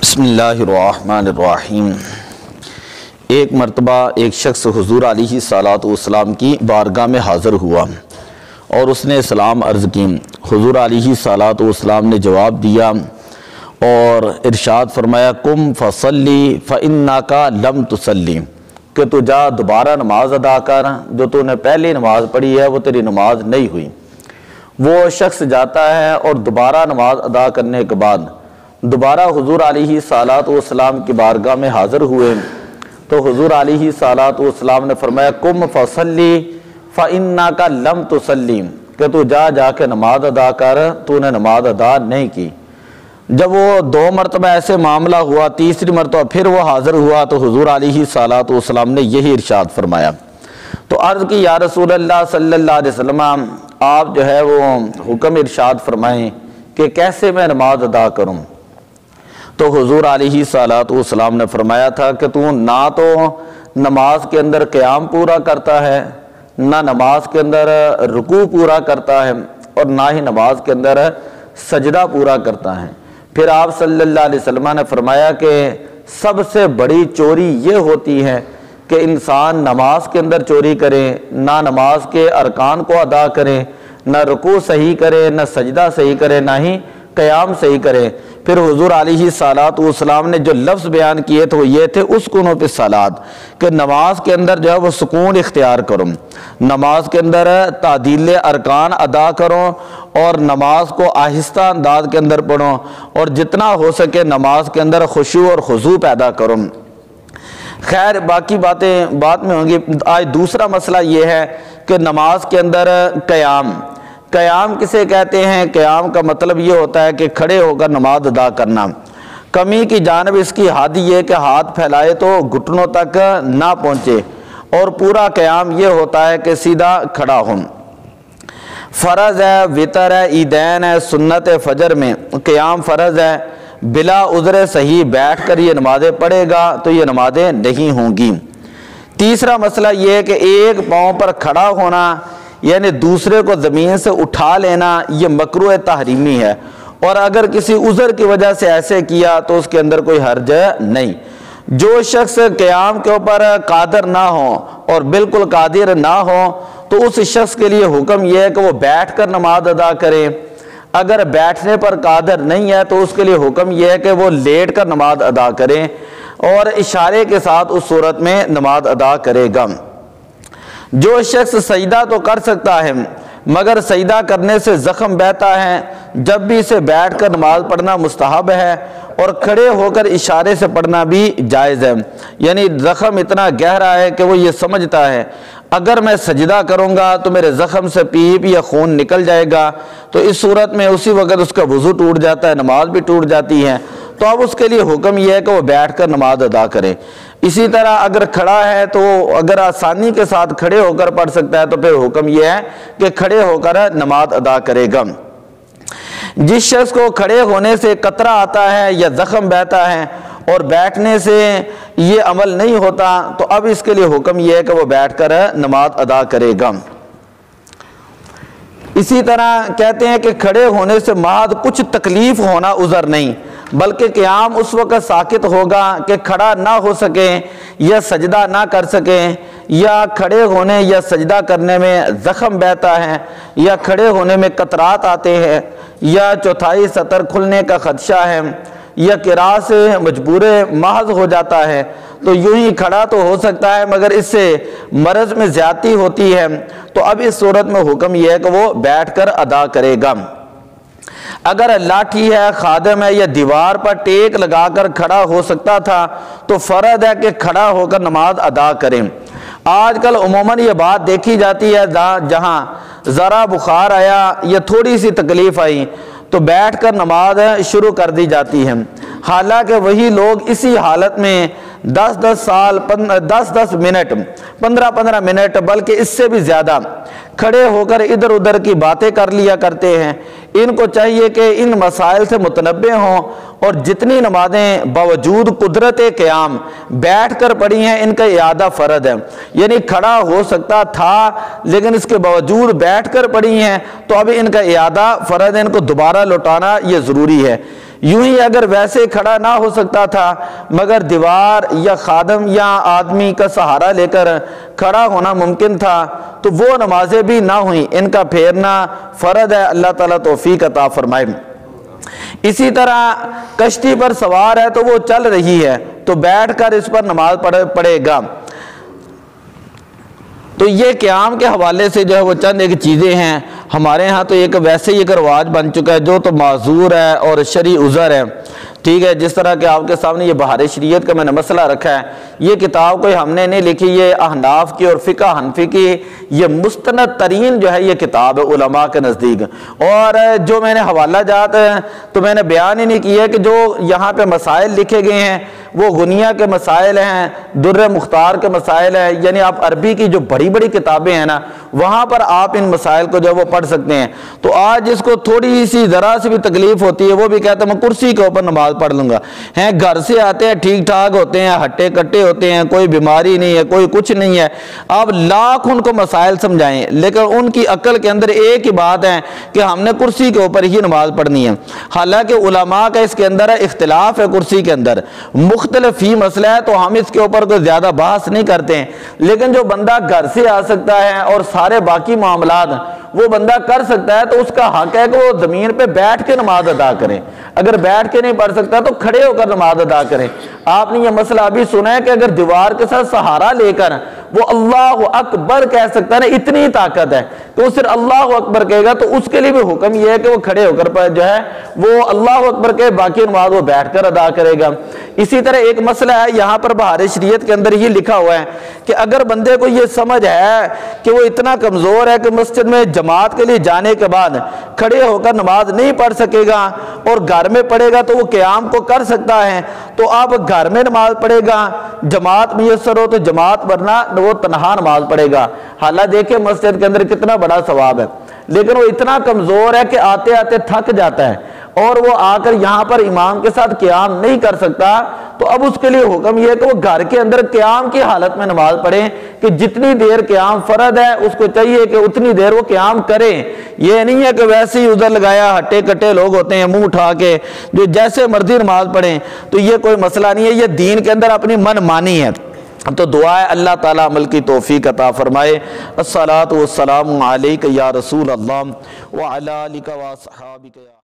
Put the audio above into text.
بسم اللہ الرحمن الرحیم۔ ایک مرتبہ ایک شخص حضور علیہ الصلوۃ والسلام کی بارگاہ میں حاضر ہوا اور اس نے سلام عرض کی۔ حضور علیہ الصلوۃ والسلام نے جواب دیا اور ارشاد فرمایا قم فصلی فإنک لم تصلی، کہ تو جا دوبارہ نماز ادا کر، جو تو نے پہلی نماز پڑھی ہے وہ تیری نماز نہیں ہوئی۔ وہ شخص جاتا ہے اور دوبارہ نماز ادا کرنے کے بعد دوبارہ حضور علیہ الصلوۃ والسلام کی بارگاہ میں حاضر ہوئے تو حضور علیہ الصلوۃ والسلام نے فرمایا قم فصلی فإنک لم تصلی، کہ تو جا کے نماز ادا کر، تو نے نماز ادا نہیں کی۔ جب وہ دو مرتبہ ایسے معاملہ ہوا، تیسری مرتبہ پھر وہ حاضر ہوا تو حضور علیہ الصلوۃ والسلام نے یہی ارشاد فرمایا۔ تو عرض کی یا رسول اللہ صلی اللہ علیہ وسلم، آپ جو ہے وہ حکم ارشاد فرمائیں کہ کیسے میں نماز ادا کروں۔ تو حضور علیہ الصلوۃ والسلام نے فرمایا تھا کہ تو نہ تو نماز کے اندر قیام پورا کرتا ہے، نہ نماز کے اندر رکوع پورا کرتا ہے، اور نہ ہی نماز کے اندر سجدہ پورا کرتا ہے۔ پھر آپ صلی اللہ علیہ وسلم نے فرمایا کہ سب سے بڑی چوری یہ ہوتی ہے کہ انسان نماز کے اندر چوری کرے، نہ نماز کے ارکان کو ادا کرے، نہ رکوع صحیح کرے، نہ سجدہ صحیح کرے، نہ ہی قیام صحیح کرے۔ پھر حضور علیہ الصلوۃ والسلام نے جو لفظ بیان کیے تھے وہ یہ تھے اسکنوا فی الصلاۃ، کہ نماز کے اندر جو ہے وہ سکون اختیار کرو، نماز کے اندر تعدیل ارکان ادا کرو اور نماز کو آہستہ انداز کے اندر پڑھو، اور جتنا ہو سکے نماز کے اندر خشوع اور خضوع پیدا کرو۔ خیر باقی باتیں بعد میں ہوں گی۔ آج دوسرا مسئلہ یہ ہے کہ نماز کے اندر قیام کسے کہتے ہیں؟ قیام کا مطلب یہ ہوتا ہے کہ کھڑے ہو کر نماز ادا کرنا۔ کمی کی جانب اس کی حد یہ کہ ہاتھ پھیلائے تو گھٹنوں تک نہ پہنچے، اور پورا قیام یہ ہوتا ہے کہ سیدھا کھڑا ہو۔ فرض ہے، وتر ہے، عیدین ہے، سنت فجر میں قیام فرض ہے۔ بلا عذر صحیح بیٹھ کر یہ نمازیں پڑھے گا تو یہ نمازیں نہیں ہوں گی۔ تیسرا مسئلہ یہ ہے کہ ایک پاؤں پر کھڑا ہونا یعنی دوسرے کو زمین سے اٹھا لینا، یہ مکروہ تحریمی ہے، اور اگر کسی عذر کی وجہ سے ایسے کیا تو اس کے اندر کوئی حرج نہیں۔ جو شخص قیام کے اوپر قادر نہ ہو اور بالکل قادر نہ ہو تو اس شخص کے لیے حکم یہ ہے کہ وہ بیٹھ کر نماز ادا کرے۔ اگر بیٹھنے پر قادر نہیں ہے تو اس کے لیے حکم یہ ہے کہ وہ لیٹ کر نماز ادا کرے، اور اشارے کے ساتھ اس صورت میں نماز ادا کرے گا۔ جو شخص سجدہ تو کر سکتا ہے مگر سجدہ کرنے سے زخم بہتا ہے، جب بھی اسے بیٹھ کر نماز پڑھنا مستحب ہے، اور کھڑے ہو کر اشارے سے پڑھنا بھی جائز ہے۔ یعنی زخم اتنا گہرا ہے کہ وہ یہ سمجھتا ہے اگر میں سجدہ کروں گا تو میرے زخم سے پیپ یا خون نکل جائے گا، تو اس صورت میں اسی وقت اس کا وضو ٹوٹ جاتا ہے، نماز بھی ٹوٹ جاتی ہے۔ تو اب اس کے لیے حکم یہ ہے کہ وہ بیٹھ کر نماز ادا کرے۔ اسی طرح اگر کھڑا ہے تو اگر آسانی کے ساتھ کھڑے ہو کر پڑھ سکتا ہے تو پھر حکم یہ ہے کہ کھڑے ہو کر نماز ادا کرے گا۔ جس شخص کو کھڑے ہونے سے قطرہ آتا ہے یا زخم بہتا ہے اور بیٹھنے سے یہ عمل نہیں ہوتا تو اب اس کے لیے حکم یہ ہے کہ وہ بیٹھ کر نماز ادا کرے گا۔ اسی طرح کہتے ہیں کہ کھڑے ہونے سے محض کچھ تکلیف ہونا عذر نہیں، بلکہ قیام اس وقت ساقط ہوگا کہ کھڑا نہ ہو سکے یا سجدہ نہ کر سکے، یا کھڑے ہونے یا سجدہ کرنے میں زخم بہتا ہے، یا کھڑے ہونے میں قطرات آتے ہیں، یا چوتھائی سطر کھلنے کا خدشہ ہے، یا قراءت سے مجبور محض ہو جاتا ہے۔ تو یوں ہی کھڑا تو ہو سکتا ہے مگر اس سے مرض میں زیادتی ہوتی ہے، تو اب اس صورت میں حکم یہ ہے کہ وہ بیٹھ کر ادا کرے گا۔ اگر لاٹھی ہے، خادم ہے، یا دیوار پر ٹیک لگا کر کھڑا ہو سکتا تھا تو فرض ہے کہ کھڑا ہو کر نماز ادا کریں۔ آج کل عموماً یہ بات دیکھی جاتی ہے جہاں ذرا بخار آیا یا تھوڑی سی تکلیف آئی تو بیٹھ کر نماز شروع کر دی جاتی ہے، حالانکہ وہی لوگ اسی حالت میں 10 منٹ 15 منٹ بلکہ اس سے بھی زیادہ کھڑے ہو کر ادھر ادھر کی باتیں کر لیا کرتے ہیں۔ ان کو چاہیے کہ ان مسائل سے متنبہ ہوں اور جتنی نمازیں باوجود قدرت قیام بیٹھ کر پڑھی ہیں ان کا اعادہ فرض ہے۔ یعنی کھڑا ہو سکتا تھا لیکن اس کے باوجود بیٹھ کر پڑھی ہیں تو اب ان کا اعادہ فرض ہے، ان کو دوبارہ لوٹانا یہ ضروری ہے۔ یوں ہی اگر ویسے کھڑا نہ ہو سکتا تھا مگر دیوار یا خادم یا آدمی کا سہارا لے کر کھڑا ہونا ممکن تھا تو وہ نمازیں بھی نہ ہوئیں، ان کا پھیرنا فرض ہے، اللہ تعالیٰ توفیق عطا فرمائے۔ اسی طرح کشتی پر سوار ہے تو وہ چل رہی ہے تو بیٹھ کر اس پر نماز پڑھے گا۔ تو یہ قیام کے حوالے سے جو ہے وہ چند ایک چیزیں ہیں۔ ہمارے ہاں تو ایک ویسے ہی ایک رواج بن چکا ہے جو تو معذور ہے اور شرعی عذر ہے، ٹھیک ہے، جس طرح کہ آپ کے سامنے یہ بہار شریعت کا میں نے مسئلہ رکھا ہے، یہ کتاب کوئی ہم نے نہیں لکھی، یہ احناف کی اور فقہ حنفی کی یہ مستند ترین جو ہے یہ کتاب ہے علماء کے نزدیک۔ اور جو میں نے حوالہ جات تو میں نے بیان ہی نہیں کیا کہ جو یہاں پہ مسائل لکھے گئے ہیں وہ غنیہ کے مسائل ہیں، در مختار کے مسائل ہیں، یعنی آپ عربی کی جو بڑی بڑی کتابیں ہیں نا وہاں پر آپ ان مسائل کو جو ہے وہ پڑھ سکتے ہیں۔ تو آج جس کو تھوڑی سی ذرا سی بھی تکلیف ہوتی ہے وہ بھی کہتا ہے میں کرسی کے اوپر نماز پڑھ لوں گا، ہیں گھر سے آتے ہیں ٹھیک ٹھاک ہوتے ہیں، ہٹے کٹے ہوتے ہیں، کوئی بیماری نہیں ہے، کوئی کچھ نہیں ہے، آپ لاکھ ان کو مسائل سمجھائیں لیکن ان کی عقل کے اندر ایک ہی بات ہے کہ ہم نے کرسی کے اوپر ہی نماز پڑھنی ہے۔ حالانکہ علماء کا اس کے اندر اختلاف ہے، کرسی کے اندر مختلف ہی مسئلہ ہے تو ہم اس کے اوپر کوئی زیادہ بحث نہیں کرتے ہیں، لیکن جو بندہ گھر سے آ سکتا ہے اور سارے باقی معاملات وہ بندہ کر سکتا ہے تو اس کا حق ہے کہ وہ زمین پہ بیٹھ کے نماز ادا کرے، اگر بیٹھ کے نہیں پڑھ سکتا تو کھڑے ہو کر نماز ادا کرے۔ آپ نے یہ مسئلہ ابھی سنا ہے کہ اگر دیوار کے ساتھ سہارا لے کر وہ اللہ اکبر کہہ سکتا ہے نا، اتنی طاقت ہے کہ وہ صرف اللہ اکبر کہے گا تو اس کے لیے بھی حکم یہ ہے کہ وہ کھڑے ہو کر جو ہے وہ اللہ اکبر کہے، باقی نماز وہ بیٹھ کر ادا کرے گا۔ اسی طرح ایک مسئلہ ہے یہاں پر بہار شریعت کے اندر یہ لکھا ہوا ہے کہ اگر بندے کو یہ سمجھ ہے کہ وہ اتنا کمزور ہے کہ مسجد میں جماعت کے لیے جانے کے بعد کھڑے ہو کر نماز نہیں پڑھ سکے گا اور گھر میں پڑھے گا تو وہ قیام کو کر سکتا ہے، تو آپ گھر میں نماز پڑھے گا، جماعت میسر ہو تو جماعت، ورنہ وہ تنہا نماز پڑھے گا۔ حالانکہ دیکھیں مسجد کے اندر کتنا بڑا ثواب ہے، لیکن وہ اتنا کمزور ہے کہ آتے آتے تھک جاتا ہے اور وہ آ کر یہاں پر امام کے ساتھ قیام نہیں کر سکتا، تو اب اس کے لیے حکم یہ ہے کہ وہ گھر کے اندر قیام کی حالت میں نماز پڑھیں کہ جتنی دیر قیام فرض ہے اس کو چاہیے کہ اتنی دیر وہ قیام کریں۔ یہ نہیں ہے کہ ویسے ہی ادھر لگایا ہٹے کٹے لوگ ہوتے ہیں منہ اٹھا کے جو جیسے مرضی نماز پڑھیں، تو یہ کوئی مسئلہ نہیں ہے، یہ دین کے اندر اپنی من مانی ہے۔ تو دعا ہے اللہ تعالیٰ عمل کی توفیق عطا فرمائے۔ الصلاۃ والسلام علیک یا رسول اللہ وعلی آلک و اصحابک۔